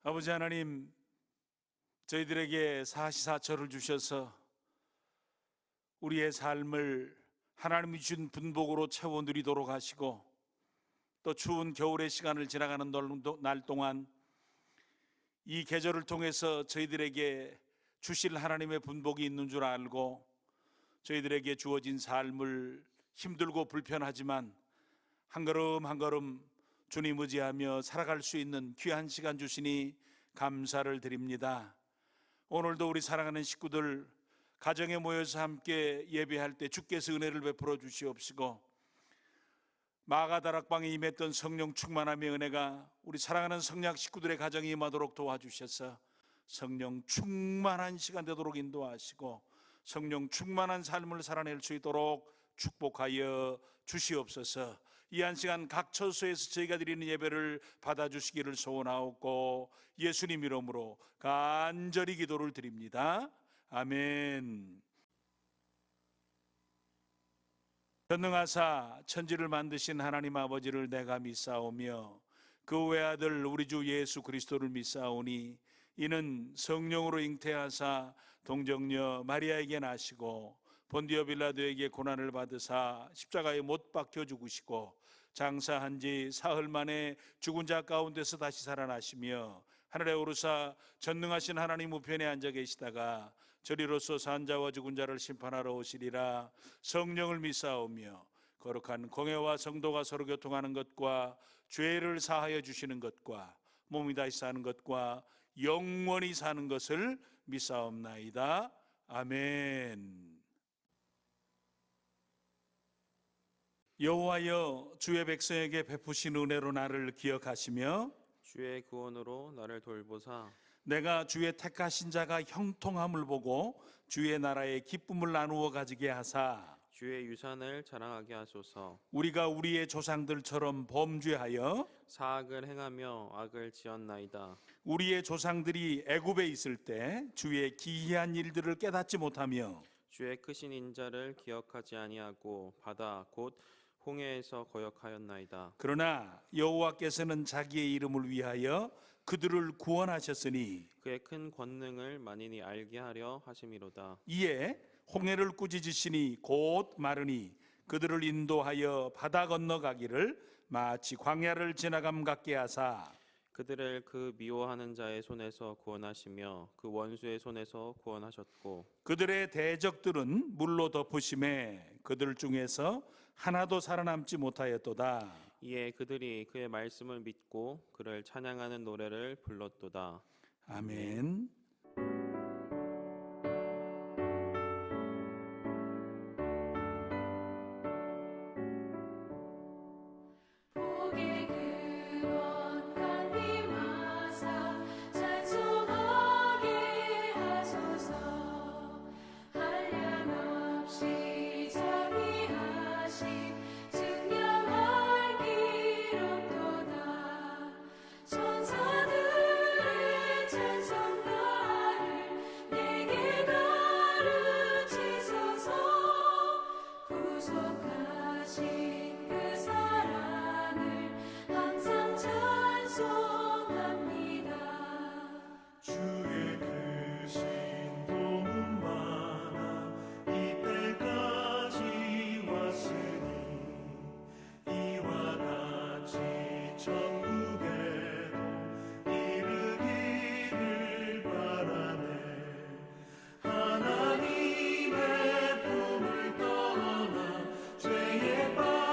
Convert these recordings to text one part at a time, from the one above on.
아버지 하나님, 저희들에게 사시사철을 주셔서 우리의 삶을 하나님이 주신 분복으로 채워 누리도록 하시고, 또 추운 겨울의 시간을 지나가는 날 동안 이 계절을 통해서 저희들에게 주실 하나님의 분복이 있는 줄 알고, 저희들에게 주어진 삶을 힘들고 불편하지만 한 걸음 한 걸음 주님 의지하며 살아갈 수 있는 귀한 시간 주시니 감사를 드립니다. 오늘도 우리 사랑하는 식구들 가정에 모여서 함께 예배할 때 주께서 은혜를 베풀어 주시옵시고, 마가다락방에 임했던 성령 충만함의 은혜가 우리 사랑하는 성약 식구들의 가정에 임하도록 도와주셔서 성령 충만한 시간 되도록 인도하시고, 성령 충만한 삶을 살아낼 수 있도록 축복하여 주시옵소서. 이 한 시간 각 처소에서 저희가 드리는 예배를 받아주시기를 소원하옵고, 예수님 이름으로 간절히 기도를 드립니다. 아멘. 전능하사 천지를 만드신 하나님 아버지를 내가 믿사오며 그 외아들 우리 주 예수 그리스도를 믿사오니, 이는 성령으로 잉태하사 동정녀 마리아에게 나시고 본디오 빌라도에게 고난을 받으사 십자가에 못 박혀 죽으시고 장사한 지 사흘 만에 죽은 자 가운데서 다시 살아나시며 하늘에 오르사 전능하신 하나님 우편에 앉아 계시다가 저리로서 산 자와 죽은 자를 심판하러 오시리라. 성령을 믿사오며 거룩한 공회와 성도가 서로 교통하는 것과 죄를 사하여 주시는 것과 몸이 다시 사는 것과 영원히 사는 것을 믿사옵나이다. 아멘. 여호와여, 주의 백성에게 베푸신 은혜로 나를 기억하시며 주의 구원으로 나를 돌보사 내가 주의 택하신 자가 형통함을 보고 주의 나라의 기쁨을 나누어 가지게 하사 주의 유산을 자랑하게 하소서. 우리가 우리의 조상들처럼 범죄하여 사악을 행하며 악을 지었나이다. 우리의 조상들이 애굽에 있을 때 주의 기이한 일들을 깨닫지 못하며 주의 크신 인자를 기억하지 아니하고 바다 곧 홍해에서 거역하였나이다. 그러나 여호와께서는 자기의 이름을 위하여 그들을 구원하셨으니 그의 큰 권능을 만인이 알게 하려 하심이로다. 이에 홍해를 꾸짖으시니 곧 마르니 그들을 인도하여 바다 건너가기를 마치 광야를 지나감 같게 하사 그들을 그 미워하는 자의 손에서 구원하시며 그 원수의 손에서 구원하셨고 그들의 대적들은 물로 덮으심에 그들 중에서 하나도 살아남지 못하였도다. 이에 그들이 그의 말씀을 믿고 그를 찬양하는 노래를 불렀도다. 아멘. 하나님의 품을 떠나 죄에 빠져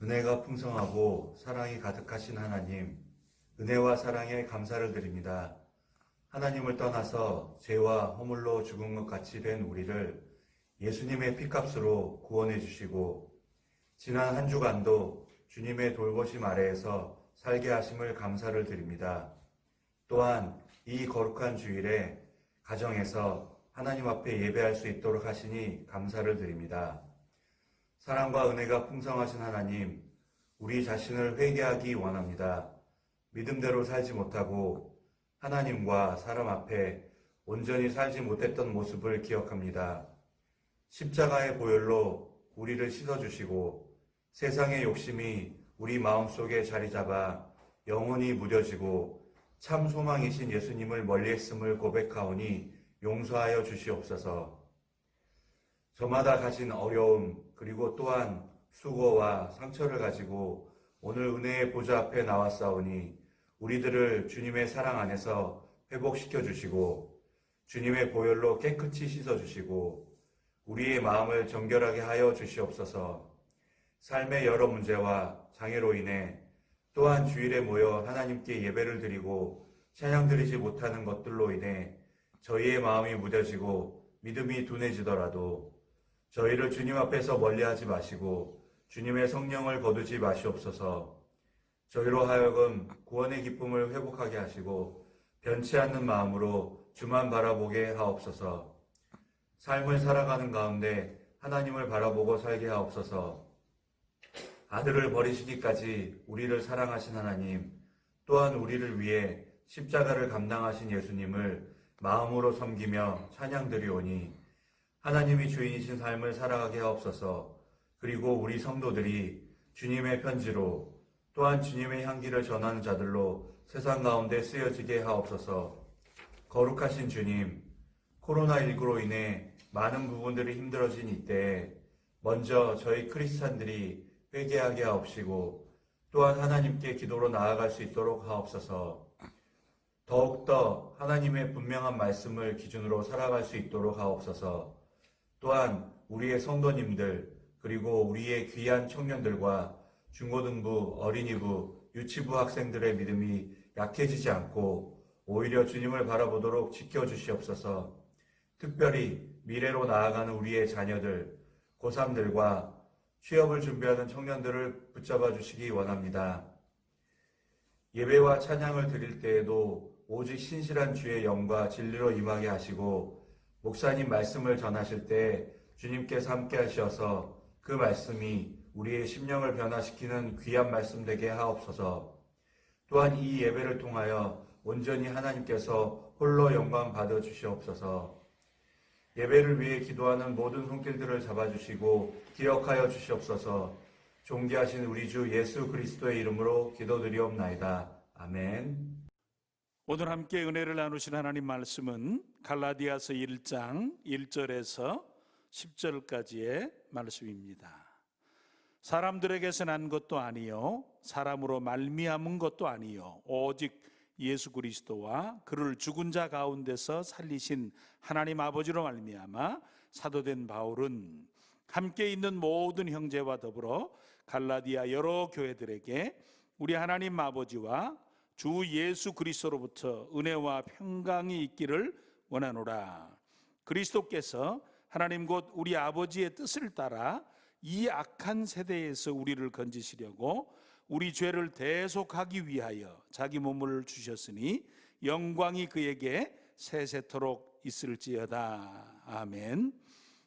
은혜가 풍성하고 사랑이 가득하신 하나님, 은혜와 사랑에 감사를 드립니다. 하나님을 떠나서 죄와 허물로 죽은 것 같이 된 우리를 예수님의 피값으로 구원해 주시고 지난 한 주간도 주님의 돌보심 아래에서 살게 하심을 감사를 드립니다. 또한 이 거룩한 주일에 가정에서 하나님 앞에 예배할 수 있도록 하시니 감사를 드립니다. 사랑과 은혜가 풍성하신 하나님, 우리 자신을 회개하기 원합니다. 믿음대로 살지 못하고 하나님과 사람 앞에 온전히 살지 못했던 모습을 기억합니다. 십자가의 보혈로 우리를 씻어주시고 세상의 욕심이 우리 마음속에 자리 잡아 영혼이 무뎌지고 참 소망이신 예수님을 멀리했음을 고백하오니 용서하여 주시옵소서. 저마다 가진 어려움 그리고 또한 수고와 상처를 가지고 오늘 은혜의 보좌 앞에 나왔사오니 우리들을 주님의 사랑 안에서 회복시켜 주시고 주님의 보혈로 깨끗이 씻어 주시고 우리의 마음을 정결하게 하여 주시옵소서. 삶의 여러 문제와 장애로 인해 또한 주일에 모여 하나님께 예배를 드리고 찬양 드리지 못하는 것들로 인해 저희의 마음이 무뎌지고 믿음이 둔해지더라도 저희를 주님 앞에서 멀리하지 마시고 주님의 성령을 거두지 마시옵소서. 저희로 하여금 구원의 기쁨을 회복하게 하시고 변치 않는 마음으로 주만 바라보게 하옵소서. 삶을 살아가는 가운데 하나님을 바라보고 살게 하옵소서. 아들을 버리시기까지 우리를 사랑하신 하나님, 또한 우리를 위해 십자가를 감당하신 예수님을 마음으로 섬기며 찬양드리오니 하나님이 주인이신 삶을 살아가게 하옵소서. 그리고 우리 성도들이 주님의 편지로 또한 주님의 향기를 전하는 자들로 세상 가운데 쓰여지게 하옵소서. 거룩하신 주님, 코로나19로 인해 많은 부분들이 힘들어진 이때에 먼저 저희 크리스찬들이 회개하게 하옵시고 또한 하나님께 기도로 나아갈 수 있도록 하옵소서. 더욱더 하나님의 분명한 말씀을 기준으로 살아갈 수 있도록 하옵소서. 또한 우리의 성도님들 그리고 우리의 귀한 청년들과 중고등부, 어린이부, 유치부 학생들의 믿음이 약해지지 않고 오히려 주님을 바라보도록 지켜주시옵소서. 특별히 미래로 나아가는 우리의 자녀들, 고3들과 취업을 준비하는 청년들을 붙잡아 주시기 원합니다. 예배와 찬양을 드릴 때에도 오직 신실한 주의 영과 진리로 임하게 하시고 목사님 말씀을 전하실 때 주님께서 함께 하셔서 그 말씀이 우리의 심령을 변화시키는 귀한 말씀 되게 하옵소서. 또한 이 예배를 통하여 온전히 하나님께서 홀로 영광 받아 주시옵소서. 예배를 위해 기도하는 모든 손길들을 잡아주시고 기억하여 주시옵소서. 존귀하신 우리 주 예수 그리스도의 이름으로 기도드리옵나이다. 아멘. 오늘 함께 은혜를 나누신 하나님 말씀은 갈라디아서 1장 1절에서 10절까지의 말씀입니다. 사람들에게서 난 것도 아니요 사람으로 말미암은 것도 아니요 오직 예수 그리스도와 그를 죽은 자 가운데서 살리신 하나님 아버지로 말미암아 사도된 바울은 함께 있는 모든 형제와 더불어 갈라디아 여러 교회들에게 우리 하나님 아버지와 주 예수 그리스도로부터 은혜와 평강이 있기를 원하노라. 그리스도께서 하나님 곧 우리 아버지의 뜻을 따라 이 악한 세대에서 우리를 건지시려고 우리 죄를 대속하기 위하여 자기 몸을 주셨으니 영광이 그에게 세세토록 있을지어다. 아멘.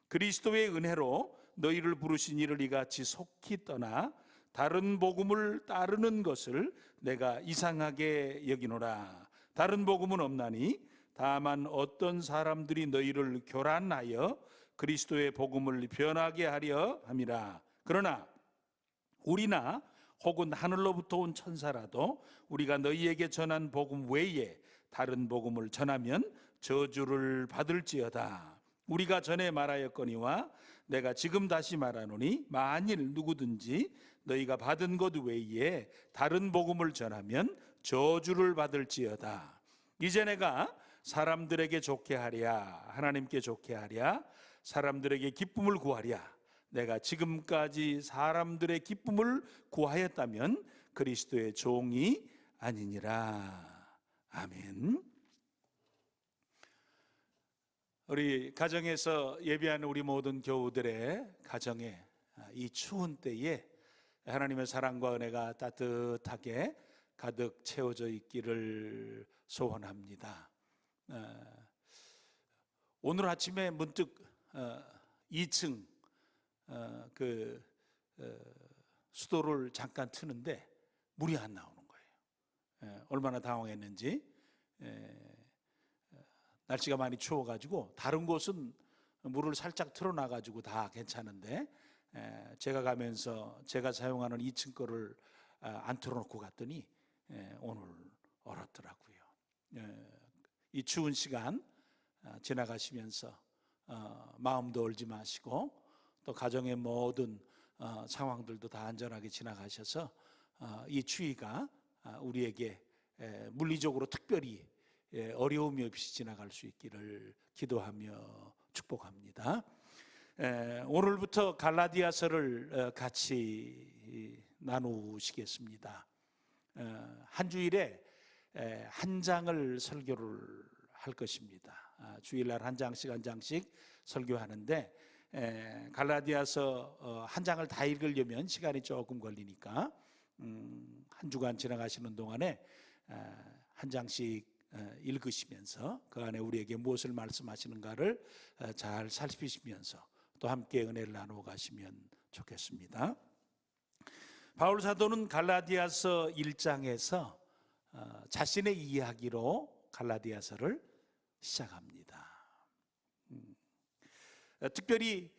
그리스도의 은혜로 너희를 부르신 이를 이같이 속히 떠나 다른 복음을 따르는 것을 내가 이상하게 여기노라. 다른 복음은 없나니 다만 어떤 사람들이 너희를 교란하여 그리스도의 복음을 변하게 하려 함이라. 그러나 우리나 혹은 하늘로부터 온 천사라도 우리가 너희에게 전한 복음 외에 다른 복음을 전하면 저주를 받을지어다. 우리가 전에 말하였거니와 내가 지금 다시 말하노니 만일 누구든지 너희가 받은 것 외에 다른 복음을 전하면 저주를 받을지어다. 이제 내가 사람들에게 좋게 하랴 하나님께 좋게 하랴 사람들에게 기쁨을 구하랴 내가 지금까지 사람들의 기쁨을 구하였다면 그리스도의 종이 아니니라. 아멘. 우리 가정에서 예배하는 우리 모든 교우들의 가정에 이 추운 때에 하나님의 사랑과 은혜가 따뜻하게 가득 채워져 있기를 소원합니다. 오늘 아침에 문득 2층 수도를 잠깐 트는데 물이 안 나오는 거예요. 얼마나 당황했는지. 날씨가 많이 추워가지고 다른 곳은 물을 살짝 틀어놔가지고 다 괜찮은데 제가 가면서 제가 사용하는 2층 거를 안 틀어놓고 갔더니 오늘 얼었더라고요. 이 추운 시간 지나가시면서 마음도 얼지 마시고 또 가정의 모든 상황들도 다 안전하게 지나가셔서 이 추위가 우리에게 물리적으로 특별히 어려움이 없이 지나갈 수 있기를 기도하며 축복합니다. 오늘부터 갈라디아서를 같이 나누시겠습니다. 한 주일에 한 장을 설교를 할 것입니다. 주일날 한 장씩 설교하는데 갈라디아서 한 장을 다 읽으려면 시간이 조금 걸리니까 한 주간 지나가시는 동안에 한 장씩 읽으시면서 그 안에 우리에게 무엇을 말씀하시는가를 잘 살피시면서 또 함께 은혜를 나누어 가시면 좋겠습니다. 바울 사도는 갈라디아서 1장에서 자신의 이야기로 갈라디아서를 시작합니다. 특별히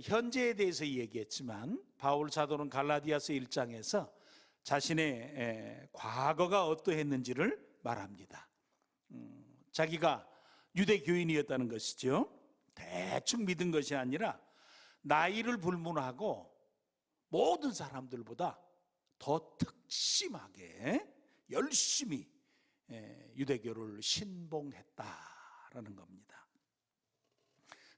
현재에 대해서 얘기했지만 바울 사도는 갈라디아서 1장에서 자신의 과거가 어떠했는지를 말합니다. 자기가 유대교인이었다는 것이죠. 대충 믿은 것이 아니라 나이를 불문하고 모든 사람들보다 더 특심하게 열심히 유대교를 신봉했다라는 겁니다.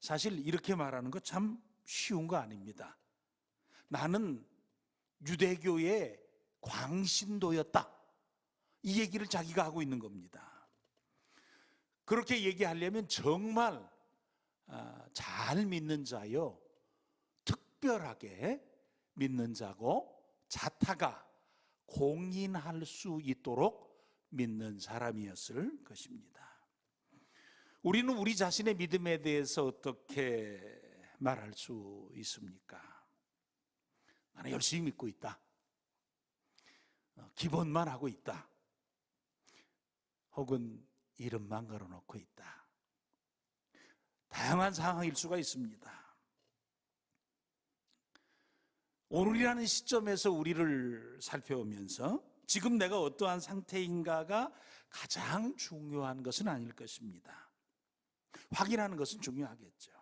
사실 이렇게 말하는 거 참 쉬운 거 아닙니다. 나는 유대교의 광신도였다. 이 얘기를 자기가 하고 있는 겁니다. 그렇게 얘기하려면 정말 잘 믿는 자요, 특별하게 믿는 자고 자타가 공인할 수 있도록 믿는 사람이었을 것입니다. 우리는 우리 자신의 믿음에 대해서 어떻게 말할 수 있습니까? 나는 열심히 믿고 있다. 기본만 하고 있다. 혹은 이름만 걸어놓고 있다. 다양한 상황일 수가 있습니다. 오늘이라는 시점에서 우리를 살펴보면서 지금 내가 어떠한 상태인가가 가장 중요한 것은 아닐 것입니다. 확인하는 것은 중요하겠죠.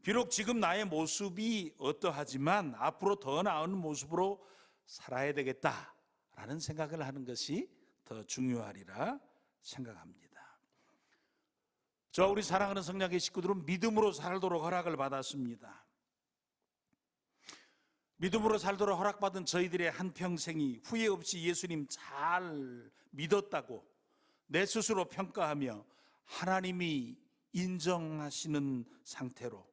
비록 지금 나의 모습이 어떠하지만 앞으로 더 나은 모습으로 살아야 되겠다라는 생각을 하는 것이 더 중요하리라 생각합니다. 저와 우리 사랑하는 성령의 식구들은 믿음으로 살도록 허락을 받았습니다. 믿음으로 살도록 허락받은 저희들의 한평생이 후회 없이 예수님 잘 믿었다고 내 스스로 평가하며 하나님이 인정하시는 상태로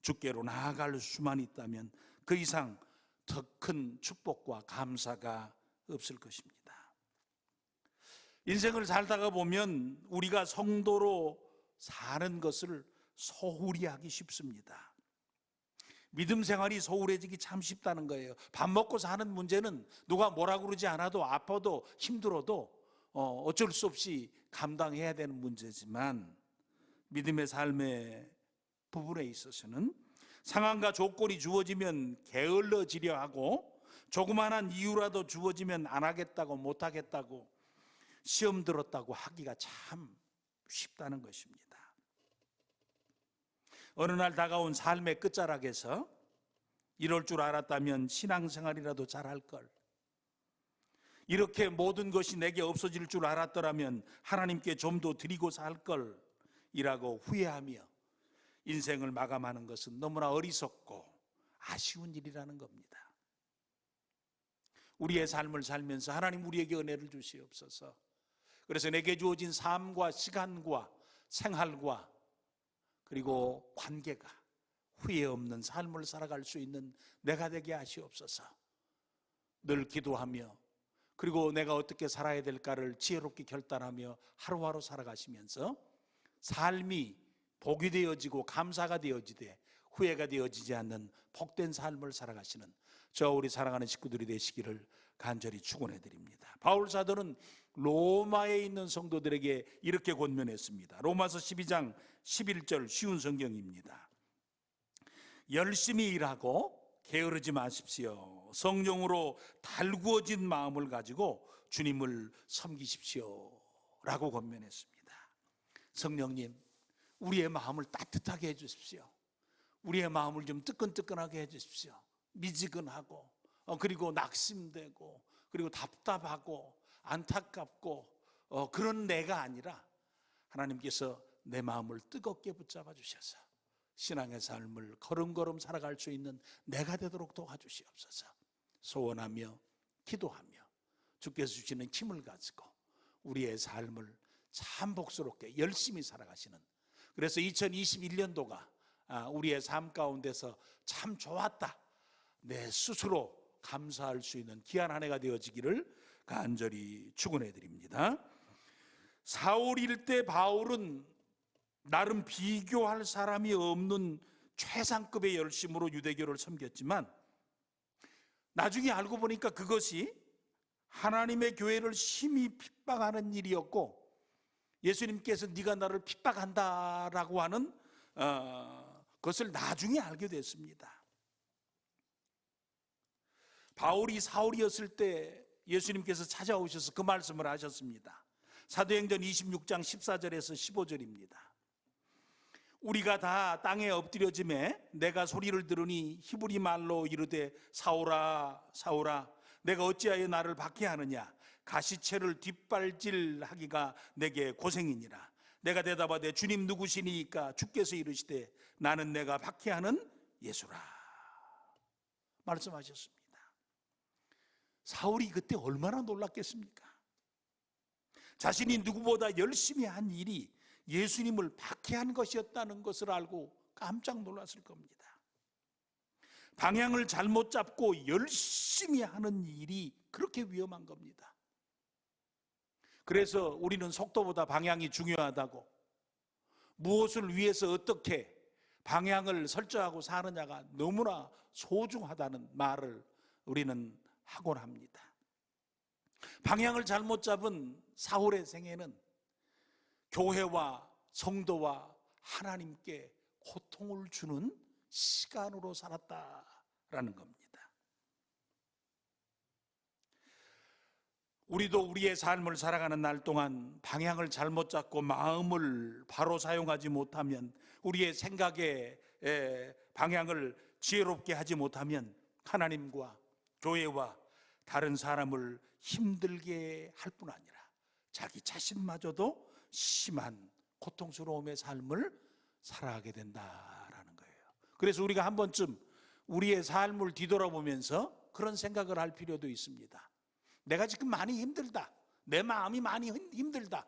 주께로 나아갈 수만 있다면 그 이상 더 큰 축복과 감사가 없을 것입니다. 인생을 살다가 보면 우리가 성도로 사는 것을 소홀히 하기 쉽습니다. 믿음 생활이 소홀해지기 참 쉽다는 거예요. 밥 먹고 사는 문제는 누가 뭐라 그러지 않아도 아파도 힘들어도 어쩔 수 없이 감당해야 되는 문제지만 믿음의 삶의 부분에 있어서는 상황과 조건이 주어지면 게을러지려 하고 조그마한 이유라도 주어지면 안 하겠다고 못 하겠다고 시험 들었다고 하기가 참 쉽다는 것입니다. 어느 날 다가온 삶의 끝자락에서 이럴 줄 알았다면 신앙생활이라도 잘할 걸, 이렇게 모든 것이 내게 없어질 줄 알았더라면 하나님께 좀 더 드리고 살 걸 이라고 후회하며 인생을 마감하는 것은 너무나 어리석고 아쉬운 일이라는 겁니다. 우리의 삶을 살면서 하나님 우리에게 은혜를 주시옵소서. 그래서 내게 주어진 삶과 시간과 생활과 그리고 관계가 후회 없는 삶을 살아갈 수 있는 내가 되게 하시옵소서. 늘 기도하며 그리고 내가 어떻게 살아야 될까를 지혜롭게 결단하며 하루하루 살아가시면서 삶이 복이 되어지고 감사가 되어지되 후회가 되어지지 않는 복된 삶을 살아가시는 저 우리 사랑하는 식구들이 되시기를 간절히 축원해 드립니다. 바울 사도는 로마에 있는 성도들에게 이렇게 권면했습니다. 로마서 12장 11절 쉬운 성경입니다. 열심히 일하고 게으르지 마십시오. 성령으로 달구어진 마음을 가지고 주님을 섬기십시오 라고 권면했습니다. 성령님, 우리의 마음을 따뜻하게 해주십시오. 우리의 마음을 좀 뜨끈뜨끈하게 해주십시오. 미지근하고 그리고 낙심되고 그리고 답답하고 안타깝고 그런 내가 아니라 하나님께서 내 마음을 뜨겁게 붙잡아 주셔서 신앙의 삶을 걸음걸음 살아갈 수 있는 내가 되도록 도와주시옵소서. 소원하며 기도하며 주께서 주시는 힘을 가지고 우리의 삶을 참 복스럽게 열심히 살아가시는, 그래서 2021년도가 우리의 삶 가운데서 참 좋았다, 내 스스로 감사할 수 있는 귀한 한 해가 되어지기를 간절히 축원해 드립니다. 사울일 때 바울은 나름 비교할 사람이 없는 최상급의 열심으로 유대교를 섬겼지만 나중에 알고 보니까 그것이 하나님의 교회를 심히 핍박하는 일이었고, 예수님께서 네가 나를 핍박한다라고 하는 그것을 나중에 알게 됐습니다. 바울이 사울이었을 때 예수님께서 찾아오셔서 그 말씀을 하셨습니다. 사도행전 26장 14절에서 15절입니다. 우리가 다 땅에 엎드려짐에 내가 소리를 들으니 히브리 말로 이르되 사울아 사울아 내가 어찌하여 나를 박해하느냐, 가시체를 뒷발질하기가 내게 고생이니라. 내가 대답하되 주님 누구시니까? 주께서 이르시되 나는 내가 박해하는 예수라 말씀하셨습니다. 사울이 그때 얼마나 놀랐겠습니까? 자신이 누구보다 열심히 한 일이 예수님을 박해한 것이었다는 것을 알고 깜짝 놀랐을 겁니다. 방향을 잘못 잡고 열심히 하는 일이 그렇게 위험한 겁니다. 그래서 우리는 속도보다 방향이 중요하다고, 무엇을 위해서 어떻게 방향을 설정하고 사느냐가 너무나 소중하다는 말을 우리는 하곤 합니다. 방향을 잘못 잡은 사울의 생애는 교회와 성도와 하나님께 고통을 주는 시간으로 살았다라는 겁니다. 우리도 우리의 삶을 살아가는 날 동안 방향을 잘못 잡고 마음을 바로 사용하지 못하면, 우리의 생각의 방향을 지혜롭게 하지 못하면 하나님과 교회와 다른 사람을 힘들게 할 뿐 아니라 자기 자신마저도 심한 고통스러움의 삶을 살아가게 된다라는 거예요. 그래서 우리가 한 번쯤 우리의 삶을 뒤돌아보면서 그런 생각을 할 필요도 있습니다. 내가 지금 많이 힘들다, 내 마음이 많이 힘들다,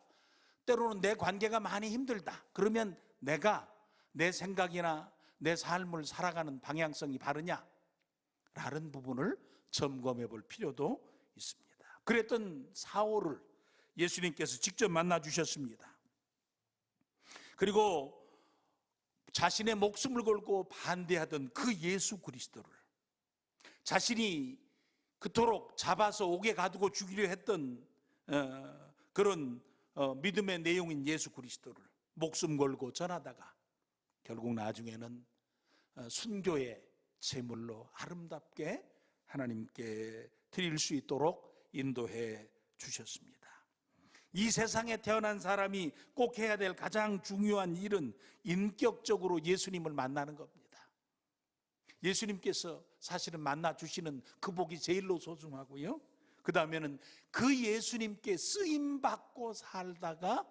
때로는 내 관계가 많이 힘들다. 그러면 내가 내 생각이나 내 삶을 살아가는 방향성이 바르냐? 라는 부분을 점검해 볼 필요도 있습니다. 그랬던 사울을 예수님께서 직접 만나 주셨습니다. 그리고 자신의 목숨을 걸고 반대하던 그 예수 그리스도를, 자신이 그토록 잡아서 옥에 가두고 죽이려 했던 그런 믿음의 내용인 예수 그리스도를 목숨 걸고 전하다가 결국 나중에는 순교의 제물로 아름답게 하나님께 드릴 수 있도록 인도해 주셨습니다. 이 세상에 태어난 사람이 꼭 해야 될 가장 중요한 일은 인격적으로 예수님을 만나는 겁니다. 예수님께서 사실은 만나 주시는 그 복이 제일로 소중하고요, 그 다음에는 그 예수님께 쓰임받고 살다가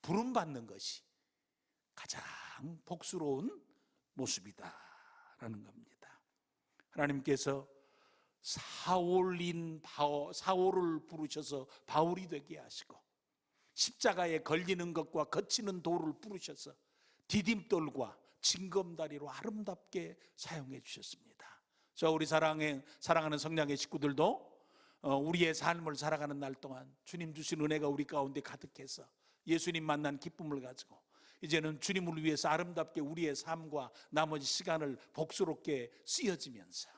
부름받는 것이 가장 가장 복스러운 모습이다라는 겁니다. 하나님께서 사울을 부르셔서 바울이 되게 하시고, 십자가에 걸리는 것과 거치는 돌을 부르셔서 디딤돌과 징검다리로 아름답게 사용해 주셨습니다. 저 우리 사랑하는 성량의 식구들도 우리의 삶을 살아가는 날 동안 주님 주신 은혜가 우리 가운데 가득해서 예수님 만난 기쁨을 가지고 이제는 주님을 위해서 아름답게 우리의 삶과 나머지 시간을 복스럽게 쓰여지면서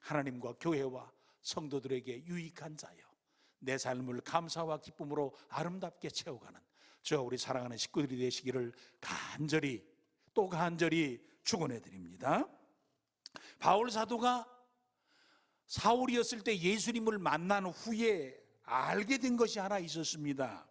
하나님과 교회와 성도들에게 유익한 자여 내 삶을 감사와 기쁨으로 아름답게 채워가는 저 우리 사랑하는 식구들이 되시기를 간절히 축원해 드립니다. 바울 사도가 사울이었을 때 예수님을 만난 후에 알게 된 것이 하나 있었습니다.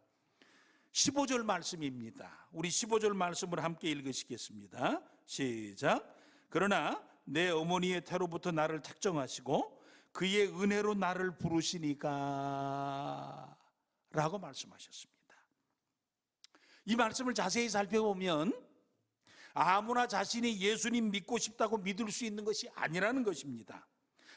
15절 말씀입니다. 우리 15절 말씀을 함께 읽으시겠습니다. 시작. 그러나 내 어머니의 태로부터 나를 택정하시고 그의 은혜로 나를 부르시니까 라고 말씀하셨습니다. 이 말씀을 자세히 살펴보면 아무나 자신이 예수님 믿고 싶다고 믿을 수 있는 것이 아니라는 것입니다.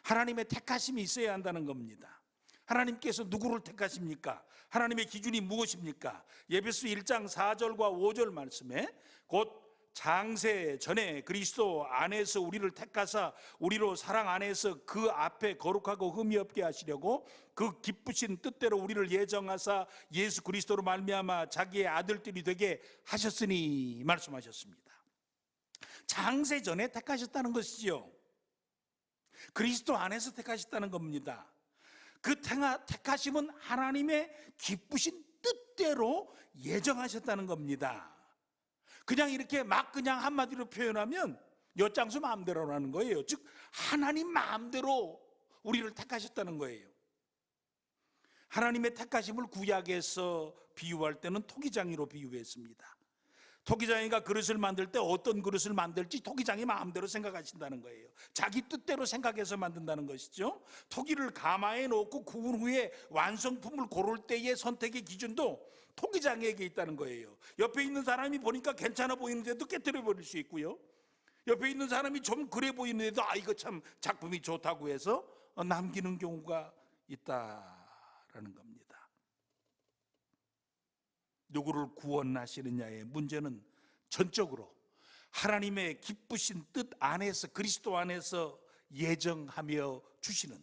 하나님의 택하심이 있어야 한다는 겁니다. 하나님께서 누구를 택하십니까? 하나님의 기준이 무엇입니까? 에베소 1장 4절과 5절 말씀에 곧 장세 전에 그리스도 안에서 우리를 택하사 우리로 사랑 안에서 그 앞에 거룩하고 흠이 없게 하시려고 그 기쁘신 뜻대로 우리를 예정하사 예수 그리스도로 말미암아 자기의 아들들이 되게 하셨으니 말씀하셨습니다. 장세 전에 택하셨다는 것이지요. 그리스도 안에서 택하셨다는 겁니다. 그 택하심은 하나님의 기쁘신 뜻대로 예정하셨다는 겁니다. 그냥 이렇게 막 그냥 한마디로 표현하면 엿장수 마음대로라는 거예요. 즉 하나님 마음대로 우리를 택하셨다는 거예요. 하나님의 택하심을 구약에서 비유할 때는 토기장이로 비유했습니다. 토기장이가 그릇을 만들 때 어떤 그릇을 만들지 토기장이 마음대로 생각하신다는 거예요. 자기 뜻대로 생각해서 만든다는 것이죠. 토기를 가마에 넣고 구운 후에 완성품을 고를 때의 선택의 기준도 토기장에게 있다는 거예요. 옆에 있는 사람이 보니까 괜찮아 보이는데도 깨뜨려 버릴 수 있고요. 옆에 있는 사람이 좀 그래 보이는데도 이거 참 작품이 좋다고 해서 남기는 경우가 있다라는 겁니다. 누구를 구원하시느냐의 문제는 전적으로 하나님의 기쁘신 뜻 안에서 그리스도 안에서 예정하며 주시는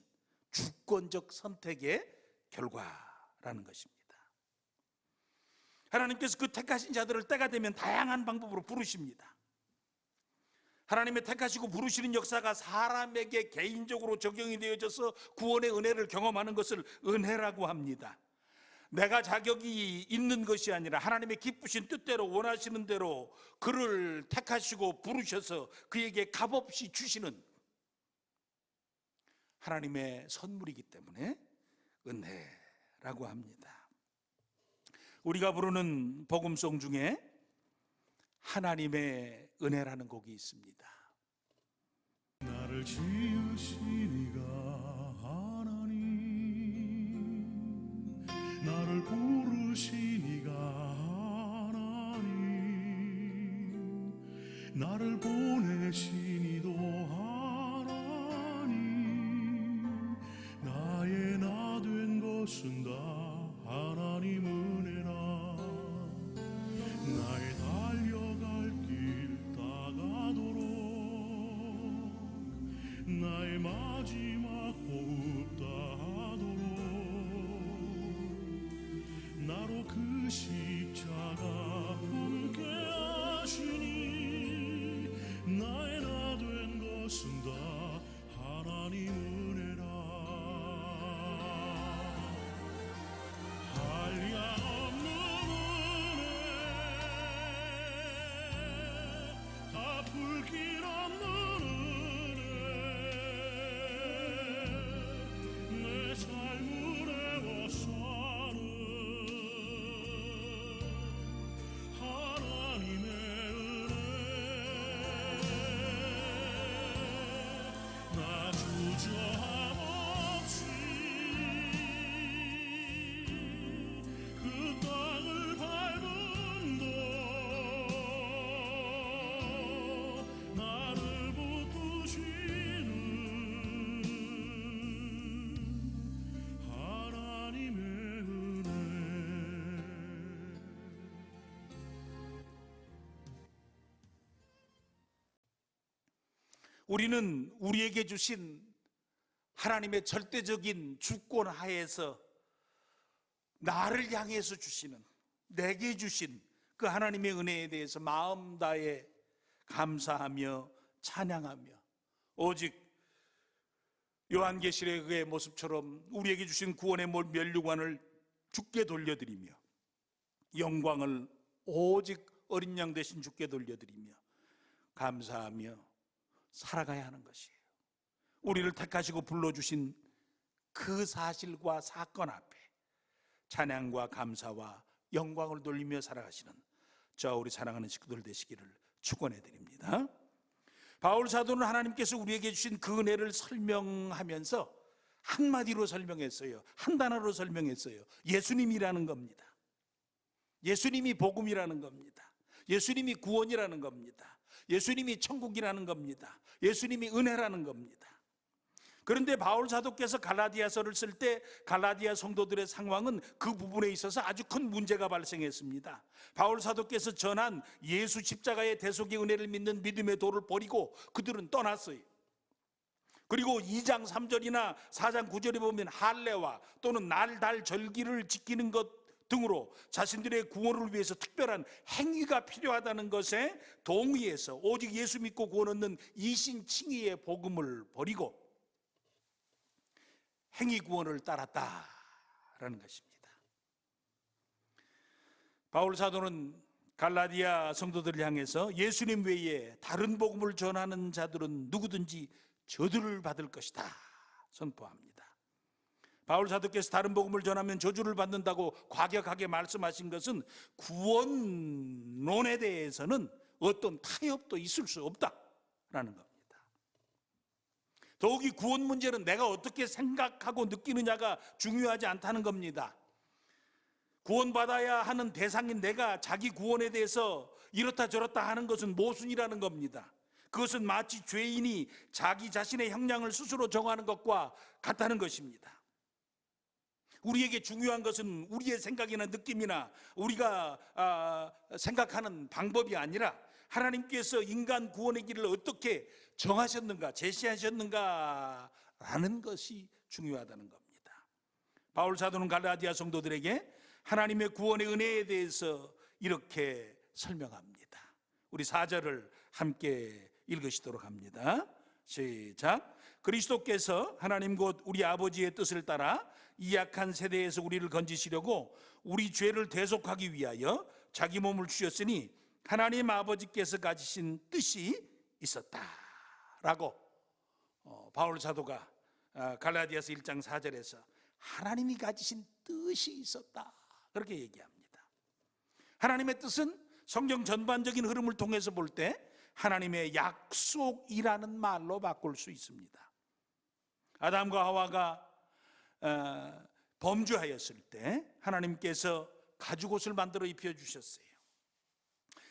주권적 선택의 결과라는 것입니다. 하나님께서 그 택하신 자들을 때가 되면 다양한 방법으로 부르십니다. 하나님의 택하시고 부르시는 역사가 사람에게 개인적으로 적용이 되어져서 구원의 은혜를 경험하는 것을 은혜라고 합니다. 내가 자격이 있는 것이 아니라 하나님의 기쁘신 뜻대로 원하시는 대로 그를 택하시고 부르셔서 그에게 값없이 주시는 하나님의 선물이기 때문에 은혜라고 합니다. 우리가 부르는 복음송 중에 하나님의 은혜라는 곡이 있습니다. 나를 지으시니가 하나님, 나를 부르시니가 하나님, 나를 보내시니도 하나님, 나의 나 된 것은 다 하나님 은혜라. 나의 달려갈 길 다가도록 나의 마지막 호흡 다하도록 나로 그 십자가 함께 하시니 나의 나 된 것은 다 하나님 은혜라. 한량없는 은혜, 갚을 길 없는 은혜, 내 삶을 애워싸는 하나님의 우리는 우리에게 주신 하나님의 절대적인 주권 하에서 나를 향해서 주시는, 내게 주신 그 하나님의 은혜에 대해서 마음 다해 감사하며 찬양하며, 오직 요한계시록의 모습처럼 우리에게 주신 구원의 면류관을 주께 돌려드리며, 영광을 오직 어린 양 대신 주께 돌려드리며 감사하며 살아가야 하는 것이에요. 우리를 택하시고 불러주신 그 사실과 사건 앞에 찬양과 감사와 영광을 돌리며 살아가시는 저와 우리 사랑하는 식구들 되시기를 축원해 드립니다. 바울 사도는 하나님께서 우리에게 주신 그 은혜를 설명하면서 한마디로 설명했어요. 한 단어로 설명했어요. 예수님이라는 겁니다. 예수님이 복음이라는 겁니다. 예수님이 구원이라는 겁니다. 예수님이 천국이라는 겁니다. 예수님이 은혜라는 겁니다. 그런데 바울 사도께서 갈라디아서를 쓸 때 갈라디아 성도들의 상황은 그 부분에 있어서 아주 큰 문제가 발생했습니다. 바울 사도께서 전한 예수 십자가의 대속의 은혜를 믿는 믿음의 도를 버리고 그들은 떠났어요. 그리고 2장 3절이나 4장 9절에 보면 할례와 또는 날, 달, 절기를 지키는 것 등으로 자신들의 구원을 위해서 특별한 행위가 필요하다는 것에 동의해서 오직 예수 믿고 구원 얻는 이신칭의의 복음을 버리고 행위 구원을 따랐다라는 것입니다. 바울 사도는 갈라디아 성도들을 향해서 예수님 외에 다른 복음을 전하는 자들은 누구든지 저주를 받을 것이다 선포합니다. 바울 사도께서 다른 복음을 전하면 저주를 받는다고 과격하게 말씀하신 것은 구원론에 대해서는 어떤 타협도 있을 수 없다라는 겁니다. 더욱이 구원 문제는 내가 어떻게 생각하고 느끼느냐가 중요하지 않다는 겁니다. 구원받아야 하는 대상인 내가 자기 구원에 대해서 이렇다 저렇다 하는 것은 모순이라는 겁니다. 그것은 마치 죄인이 자기 자신의 형량을 스스로 정하는 것과 같다는 것입니다. 우리에게 중요한 것은 우리의 생각이나 느낌이나 우리가 생각하는 방법이 아니라 하나님께서 인간 구원의 길을 어떻게 정하셨는가, 제시하셨는가라는 것이 중요하다는 겁니다. 바울 사도는 갈라디아 성도들에게 하나님의 구원의 은혜에 대해서 이렇게 설명합니다. 우리 4절을 함께 읽으시도록 합니다. 시작. 그리스도께서 하나님 곧 우리 아버지의 뜻을 따라 이 악한 세대에서 우리를 건지시려고 우리 죄를 대속하기 위하여 자기 몸을 주셨으니 하나님 아버지께서 가지신 뜻이 있었다라고 바울 사도가 갈라디아서 1장 4절에서 하나님이 가지신 뜻이 있었다 그렇게 얘기합니다. 하나님의 뜻은 성경 전반적인 흐름을 통해서 볼 때 하나님의 약속이라는 말로 바꿀 수 있습니다. 아담과 하와가 범죄하였을 때 하나님께서 가죽옷을 만들어 입혀주셨어요.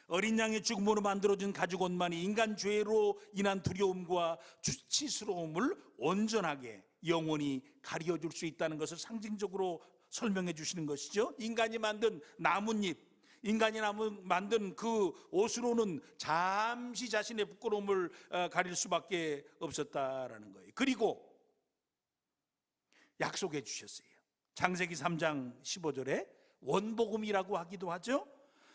어린 양의 죽음으로 만들어진 가죽옷만이 인간 죄로 인한 두려움과 수치스러움을 온전하게 영원히 가려줄 수 있다는 것을 상징적으로 설명해 주시는 것이죠. 인간이 만든 나뭇잎, 인간이 만든 그 옷으로는 잠시 자신의 부끄러움을 가릴 수밖에 없었다라는 거예요. 그리고 약속해 주셨어요. 창세기 3장 15절에 원복음이라고 하기도 하죠.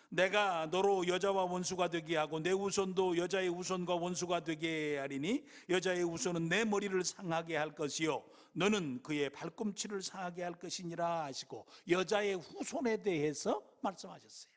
내가 너로 여자와 원수가 되게 하고 내 후손도 여자의 후손과 원수가 되게 하리니 여자의 후손은 내 머리를 상하게 할 것이요 너는 그의 발꿈치를 상하게 할 것이니라 하시고 여자의 후손에 대해서 말씀하셨어요.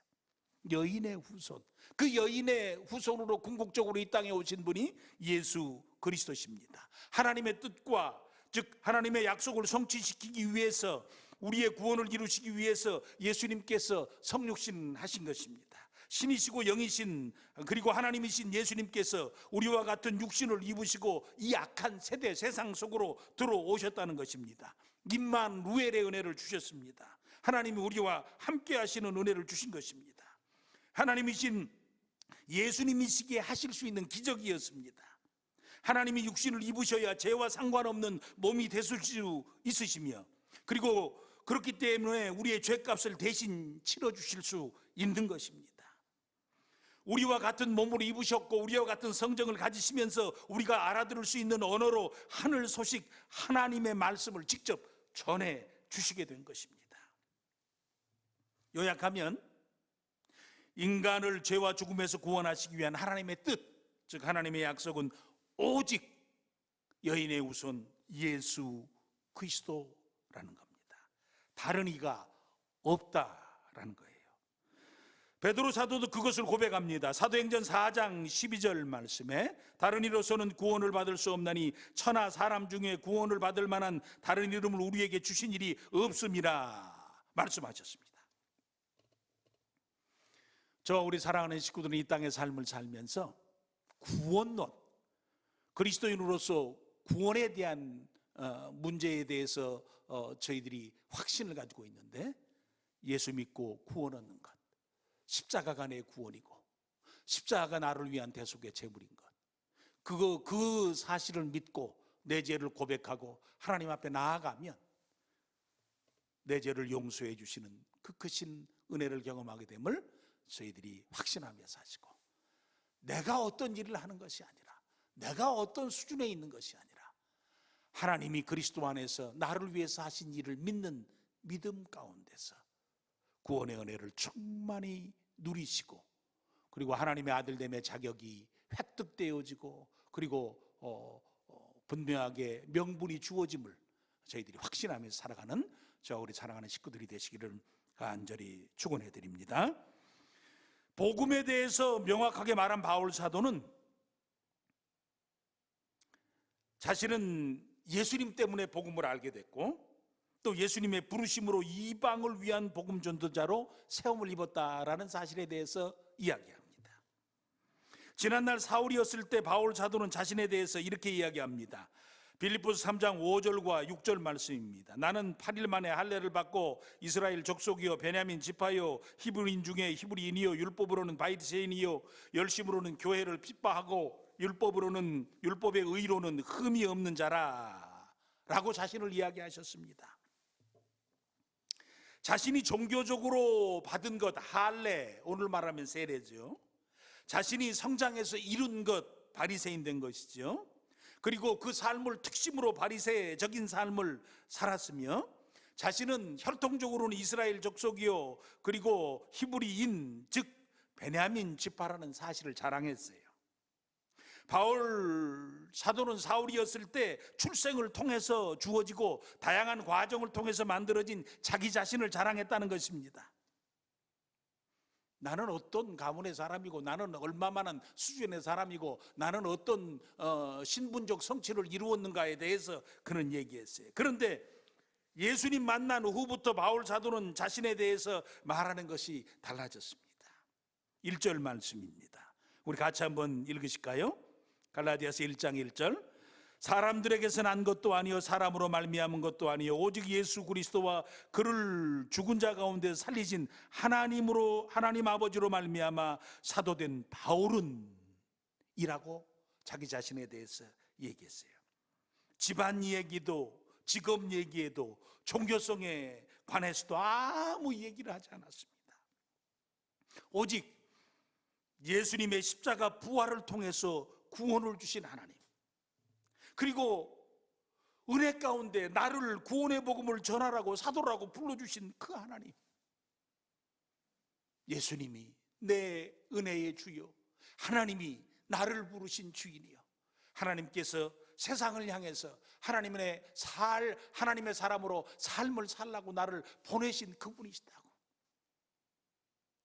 여인의 후손, 그 여인의 후손으로 궁극적으로 이 땅에 오신 분이 예수 그리스도십니다. 하나님의 뜻과 즉 하나님의 약속을 성취시키기 위해서 우리의 구원을 이루시기 위해서 예수님께서 성육신 하신 것입니다. 신이시고 영이신 그리고 하나님이신 예수님께서 우리와 같은 육신을 입으시고 이 악한 세대 세상 속으로 들어오셨다는 것입니다. 임마누엘의 은혜를 주셨습니다. 하나님이 우리와 함께 하시는 은혜를 주신 것입니다. 하나님이신 예수님이시기에 하실 수 있는 기적이었습니다. 하나님이 육신을 입으셔야 죄와 상관없는 몸이 되실 수 있으시며 그리고 그렇기 때문에 우리의 죄값을 대신 치러주실 수 있는 것입니다. 우리와 같은 몸을 입으셨고 우리와 같은 성정을 가지시면서 우리가 알아들을 수 있는 언어로 하늘 소식, 하나님의 말씀을 직접 전해 주시게 된 것입니다. 요약하면 인간을 죄와 죽음에서 구원하시기 위한 하나님의 뜻, 즉 하나님의 약속은 오직 여인의 우선 예수 그리스도라는 겁니다. 다른 이가 없다라는 거예요. 베드로 사도도 그것을 고백합니다. 사도행전 4장 12절 말씀에 다른 이로서는 구원을 받을 수 없나니 천하 사람 중에 구원을 받을 만한 다른 이름을 우리에게 주신 일이 없음이라 말씀하셨습니다. 저와 우리 사랑하는 식구들은 이 땅의 삶을 살면서 구원론, 그리스도인으로서 구원에 대한 문제에 대해서 저희들이 확신을 가지고 있는데, 예수 믿고 구원 얻는 것, 십자가가 내 구원이고 십자가가 나를 위한 대속의 제물인 것, 그 사실을 믿고 내 죄를 고백하고 하나님 앞에 나아가면 내 죄를 용서해 주시는 그 크신 은혜를 경험하게 됨을 저희들이 확신하며 사시고, 내가 어떤 일을 하는 것이 아니라, 내가 어떤 수준에 있는 것이 아니라 하나님이 그리스도 안에서 나를 위해서 하신 일을 믿는 믿음 가운데서 구원의 은혜를 충만히 누리시고, 그리고 하나님의 아들됨의 자격이 획득되어지고, 그리고 분명하게 명분이 주어짐을 저희들이 확신하면서 살아가는 저와 우리 사랑하는 식구들이 되시기를 간절히 축원해 드립니다. 복음에 대해서 명확하게 말한 바울 사도는 자신은 예수님 때문에 복음을 알게 됐고, 또 예수님의 부르심으로 이방을 위한 복음 전도자로 세움을 입었다라는 사실에 대해서 이야기합니다. 지난날 사울이었을 때 바울 사도는 자신에 대해서 이렇게 이야기합니다. 빌립보서 3장 5절과 6절 말씀입니다. 나는 8일 만에 할례를 받고 이스라엘 족속이요 베냐민 지파요 히브리인 중에 히브리인이요 율법으로는 바리새인이요 열심으로는 교회를 핍박하고 율법의 의로는 흠이 없는 자라 라고 자신을 이야기하셨습니다. 자신이 종교적으로 받은 것, 할례, 오늘 말하면 세례죠. 자신이 성장해서 이룬 것, 바리새인 된 것이죠. 그리고 그 삶을 특심으로 바리새적인 삶을 살았으며, 자신은 혈통적으로는 이스라엘 족속이요 그리고 히브리인, 즉 베냐민 지파라는 사실을 자랑했어요. 바울 사도는 사울이었을 때 출생을 통해서 주어지고 다양한 과정을 통해서 만들어진 자기 자신을 자랑했다는 것입니다. 나는 어떤 가문의 사람이고, 나는 얼마만한 수준의 사람이고, 나는 어떤 신분적 성취를 이루었는가에 대해서 그는 얘기했어요. 그런데 예수님 만난 후부터 바울 사도는 자신에 대해서 말하는 것이 달라졌습니다. 1절 말씀입니다. 우리 같이 한번 읽으실까요? 갈라디아서 1장 1절. 사람들에게서 난 것도 아니요 사람으로 말미암은 것도 아니요 오직 예수 그리스도와 그를 죽은 자 가운데 살리신 하나님 아버지로 말미암아 사도된 바울은 이라고 자기 자신에 대해서 얘기했어요. 집안 얘기도 직업 얘기에도 종교성에 관해서도 아무 얘기를 하지 않았습니다. 오직 예수님의 십자가 부활을 통해서 구원을 주신 하나님, 그리고 은혜 가운데 나를 구원의 복음을 전하라고 사도라고 불러주신 그 하나님, 예수님이 내 은혜의 주요, 하나님이 나를 부르신 주인이요, 하나님께서 세상을 향해서 하나님의 사람으로 삶을 살라고 나를 보내신 그분이시다고.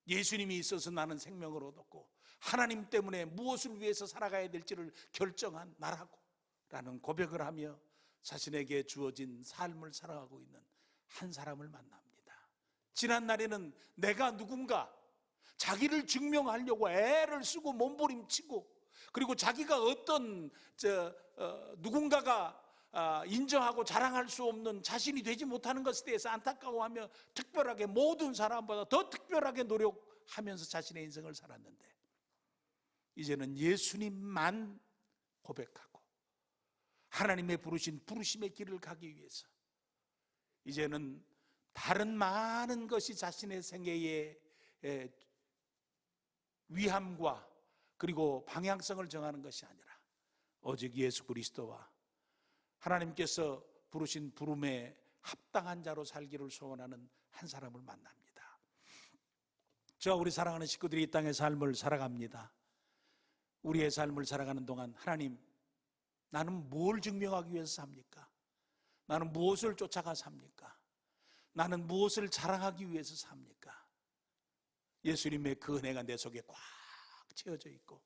예수님이 있어서 나는 생명을 얻었고 하나님 때문에 무엇을 위해서 살아가야 될지를 결정한 나라고 라는 고백을 하며 자신에게 주어진 삶을 살아가고 있는 한 사람을 만납니다. 지난 날에는 내가 누군가 자기를 증명하려고 애를 쓰고 몸부림치고, 그리고 자기가 어떤 누군가가 인정하고 자랑할 수 없는 자신이 되지 못하는 것에 대해서 안타까워하며 특별하게 모든 사람보다 더 특별하게 노력하면서 자신의 인생을 살았는데, 이제는 예수님만 고백하고 하나님의 부르신 부르심의 길을 가기 위해서 이제는 다른 많은 것이 자신의 생애에 위함과 그리고 방향성을 정하는 것이 아니라 오직 예수 그리스도와 하나님께서 부르신 부름에 합당한 자로 살기를 소원하는 한 사람을 만납니다. 저와 우리 사랑하는 식구들이 이 땅의 삶을 살아갑니다. 우리의 삶을 살아가는 동안 하나님, 나는 뭘 증명하기 위해서 삽니까? 나는 무엇을 쫓아가 삽니까? 나는 무엇을 자랑하기 위해서 삽니까? 예수님의 그 은혜가 내 속에 꽉 채워져 있고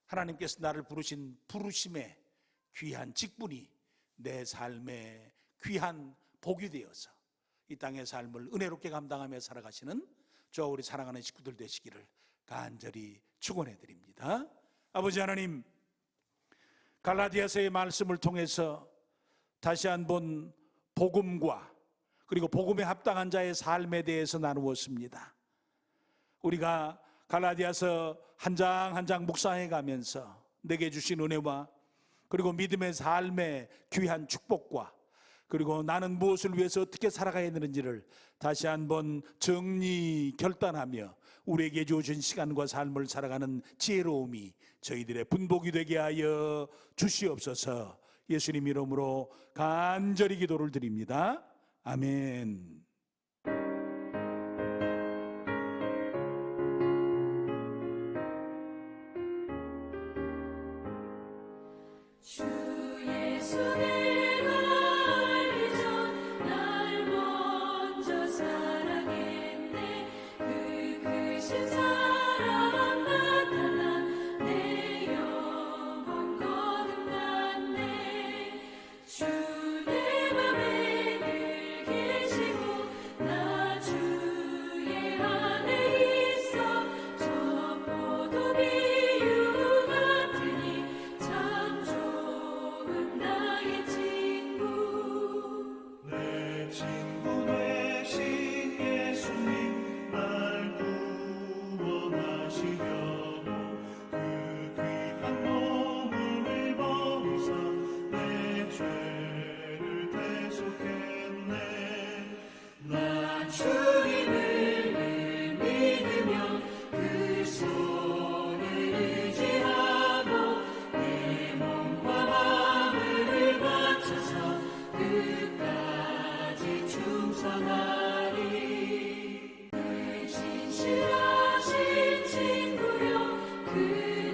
하나님께서 나를 부르신 부르심의 귀한 직분이 내 삶의 귀한 복이 되어서 이 땅의 삶을 은혜롭게 감당하며 살아가시는 저와 우리 사랑하는 식구들 되시기를 간절히 축원해 드립니다. 아버지 하나님, 갈라디아서의 말씀을 통해서 다시 한번 복음과 그리고 복음에 합당한 자의 삶에 대해서 나누었습니다. 우리가 갈라디아서 한 장 한 장 묵상해 가면서 내게 주신 은혜와 그리고 믿음의 삶의 귀한 축복과 그리고 나는 무엇을 위해서 어떻게 살아가야 되는지를 다시 한번 정리 결단하며 우리에게 주신 시간과 삶을 살아가는 지혜로움이 저희들의 분복이 되게 하여 주시옵소서. 예수님 이름으로 간절히 기도를 드립니다. 아멘. 주 예수 내가 알기 전 날 먼저 사랑했네. 그 크신 사랑 나타나 내 영혼 거듭났네. 주 내 맘에 늘 계시고 나 주의 안에 있어. 저 포도 비유 같으니 참 좋은 나의 친구. 내 친구 되신 예수님 날 구원하시려고 그 귀한 몸을 버리사 내 죄를 대속했네. 나 주님을 늘 믿으며 그 손을 의지하고 내 몸과 마음을 바쳐서 끝까지 충성하리. 내 진실하신 친구여 그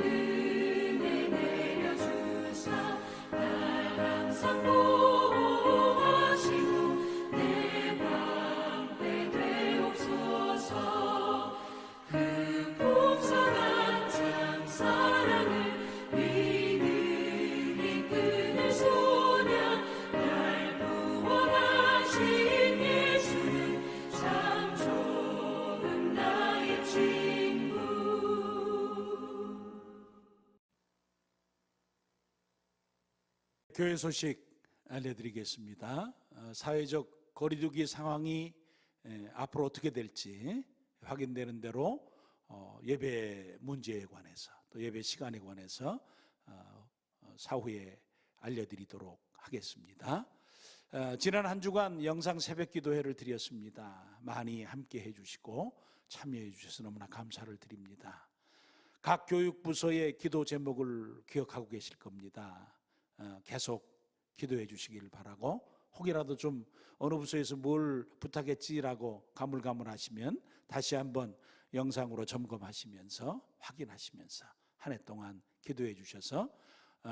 은혜 내려주사 날 항상 보호하시고 내 방패 되옵소서. 그 풍성한 참 사랑을 믿음이 끊을 소냐. 날 구원하신 예수는 참 좋은 나의 친구. 교회 소식 알려드리겠습니다. 사회적 거리두기 상황이 앞으로 어떻게 될지 확인되는 대로 예배 문제에 관해서 또 예배 시간에 관해서 사후에 알려드리도록 하겠습니다. 지난 한 주간 영상 새벽 기도회를 드렸습니다. 많이 함께 해주시고 참여해 주셔서 너무나 감사를 드립니다. 각 교육부서의 기도 제목을 기억하고 계실 겁니다. 계속 기도해 주시길 바라고, 혹이라도 좀 어느 부서에서 뭘 부탁했지라고 가물가물하시면 다시 한번 영상으로 점검하시면서 확인하시면서 한 해 동안 기도해 주셔서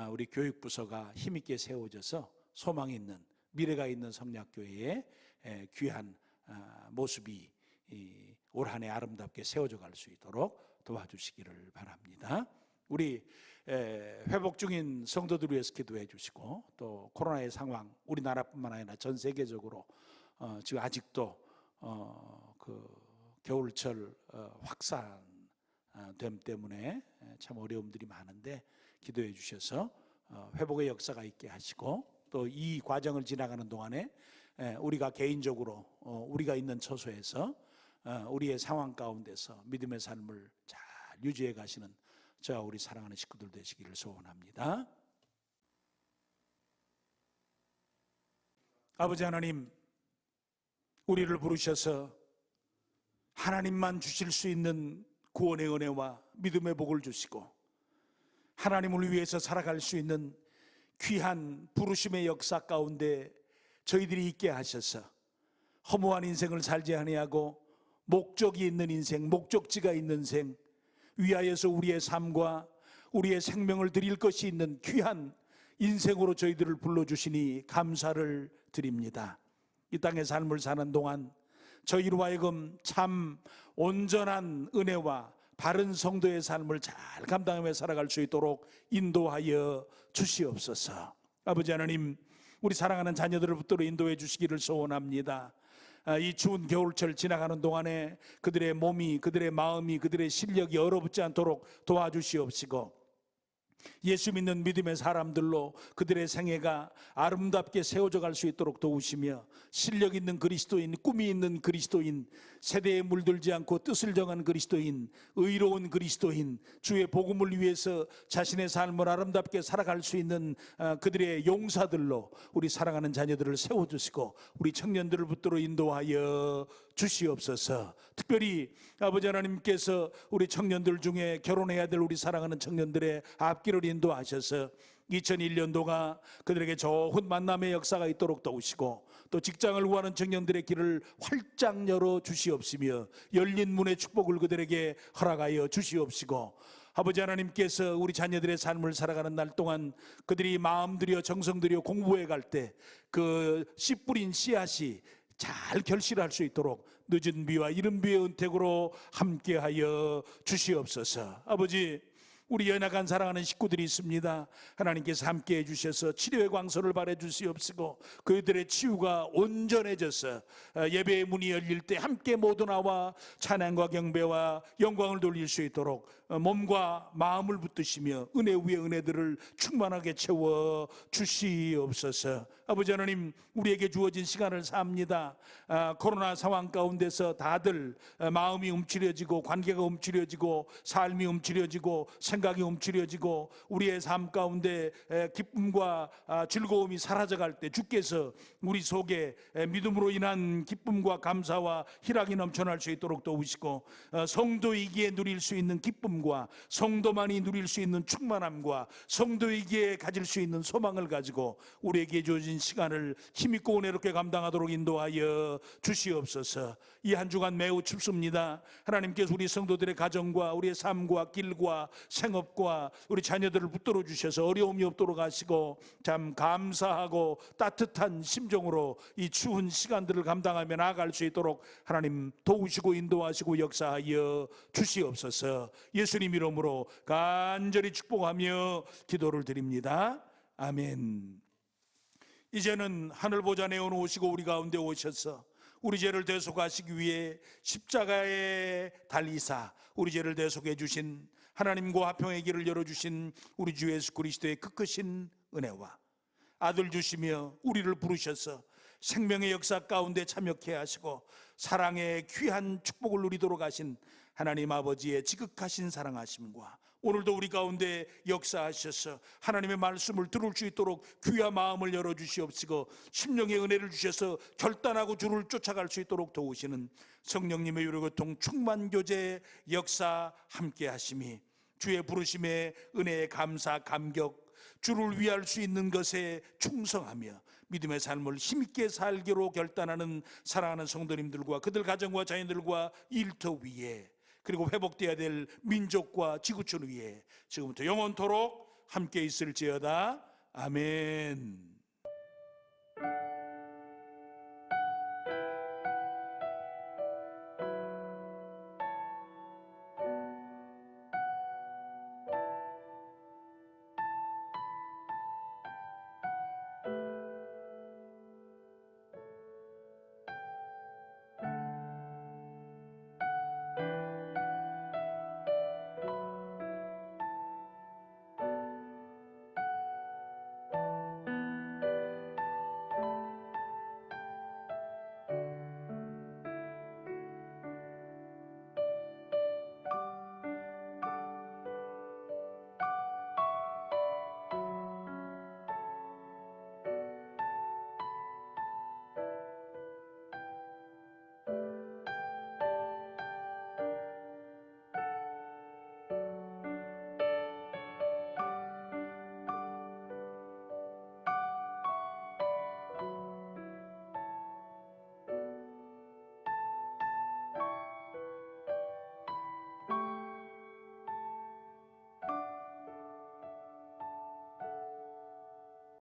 우리 교육부서가 힘있게 세워져서 소망 있는 미래가 있는 성략교회의 귀한 모습이 올 한 해 아름답게 세워져 갈 수 있도록 도와주시기를 바랍니다. 우리 회복 중인 성도들 위해서 기도해 주시고, 또 코로나의 상황 우리나라뿐만 아니라 전 세계적으로 지금 아직도 그 겨울철 확산됨 때문에 참 어려움들이 많은데 기도해 주셔서 회복의 역사가 있게 하시고, 또 이 과정을 지나가는 동안에 우리가 개인적으로 우리가 있는 처소에서 우리의 상황 가운데서 믿음의 삶을 잘 유지해 가시는 저와 우리 사랑하는 식구들 되시기를 소원합니다. 아버지 하나님, 우리를 부르셔서 하나님만 주실 수 있는 구원의 은혜와 믿음의 복을 주시고 하나님을 위해서 살아갈 수 있는 귀한 부르심의 역사 가운데 저희들이 있게 하셔서 허무한 인생을 살지 아니하고 목적이 있는 인생, 목적지가 있는 생, 위하여서 우리의 삶과 우리의 생명을 드릴 것이 있는 귀한 인생으로 저희들을 불러주시니 감사를 드립니다. 이 땅의 삶을 사는 동안 저희로 하여금 참 온전한 은혜와 바른 성도의 삶을 잘 감당하며 살아갈 수 있도록 인도하여 주시옵소서. 아버지 하나님, 우리 사랑하는 자녀들을 붙들어 인도해 주시기를 소원합니다. 이 추운 겨울철 지나가는 동안에 그들의 몸이, 그들의 마음이, 그들의 실력이 얼어붙지 않도록 도와주시옵시고 예수 믿는 믿음의 사람들로 그들의 생애가 아름답게 세워져 갈 수 있도록 도우시며 실력 있는 그리스도인, 꿈이 있는 그리스도인, 세대에 물들지 않고 뜻을 정한 그리스도인, 의로운 그리스도인, 주의 복음을 위해서 자신의 삶을 아름답게 살아갈 수 있는 그들의 용사들로 우리 사랑하는 자녀들을 세워주시고 우리 청년들을 붙들어 인도하여 주시옵소서. 특별히 아버지 하나님께서 우리 청년들 중에 결혼해야 될 우리 사랑하는 청년들의 앞길을 인도하셔서 2001년도가 그들에게 좋은 만남의 역사가 있도록 도우시고 또 직장을 구하는 청년들의 길을 활짝 열어 주시옵시며 열린 문의 축복을 그들에게 허락하여 주시옵시고 아버지 하나님께서 우리 자녀들의 삶을 살아가는 날 동안 그들이 마음 들여 정성 들여 공부해 갈 때 그 씨 뿌린 씨앗이 잘 결실할 수 있도록 늦은 비와 이른 비의 은택으로 함께하여 주시옵소서. 아버지, 우리 연약한 사랑하는 식구들이 있습니다. 하나님께서 함께해 주셔서 치료의 광선을 발해 주시옵시고 그들의 치유가 온전해져서 예배의 문이 열릴 때 함께 모두 나와 찬양과 경배와 영광을 돌릴 수 있도록 몸과 마음을 붙드시며 은혜 위에 은혜들을 충만하게 채워 주시옵소서. 아버지 하나님, 우리에게 주어진 시간을 삽니다. 코로나 상황 가운데서 다들 마음이 움츠려지고 관계가 움츠려지고 삶이 움츠려지고 생각이 움츠려지고 우리의 삶 가운데 기쁨과 즐거움이 사라져갈 때 주께서 우리 속에 믿음으로 인한 기쁨과 감사와 희락이 넘쳐날 수 있도록 도우시고 성도이기에 누릴 수 있는 기쁨과 성도만이 누릴 수 있는 충만함과 성도이기에 가질 수 있는 소망을 가지고 우리에게 주어진 시간을 힘있고 은혜롭게 감당하도록 인도하여 주시옵소서. 이 한 주간 매우 춥습니다. 하나님께서 우리 성도들의 가정과 우리의 삶과 길과 생업과 우리 자녀들을 붙들어 주셔서 어려움이 없도록 하시고 참 감사하고 따뜻한 심정으로 이 추운 시간들을 감당하며 나아갈 수 있도록 하나님 도우시고 인도하시고 역사하여 주시옵소서. 예수님 이름으로 간절히 축복하며 기도를 드립니다. 아멘. 이제는 하늘 보좌 내어놓 오시고 우리 가운데 오셔서 우리 죄를 대속하시기 위해 십자가에 달리사 우리 죄를 대속해 주신 하나님과 화평의 길을 열어주신 우리 주 예수 그리스도의 그 크신 은혜와 아들 주시며 우리를 부르셔서 생명의 역사 가운데 참여케 하시고 사랑의 귀한 축복을 누리도록 하신 하나님 아버지의 지극하신 사랑하심과 오늘도 우리 가운데 역사하셔서 하나님의 말씀을 들을 수 있도록 귀한 마음을 열어주시옵시고 심령의 은혜를 주셔서 결단하고 주를 쫓아갈 수 있도록 도우시는 성령님의 유료교통 충만교제 역사 함께 하심이 주의 부르심에 은혜의 감사 감격 주를 위할 수 있는 것에 충성하며 믿음의 삶을 힘있게 살기로 결단하는 사랑하는 성도님들과 그들 가정과 자녀들과 일터 위에 그리고 회복되어야 될 민족과 지구촌 위에 지금부터 영원토록 함께 있을지어다. 아멘.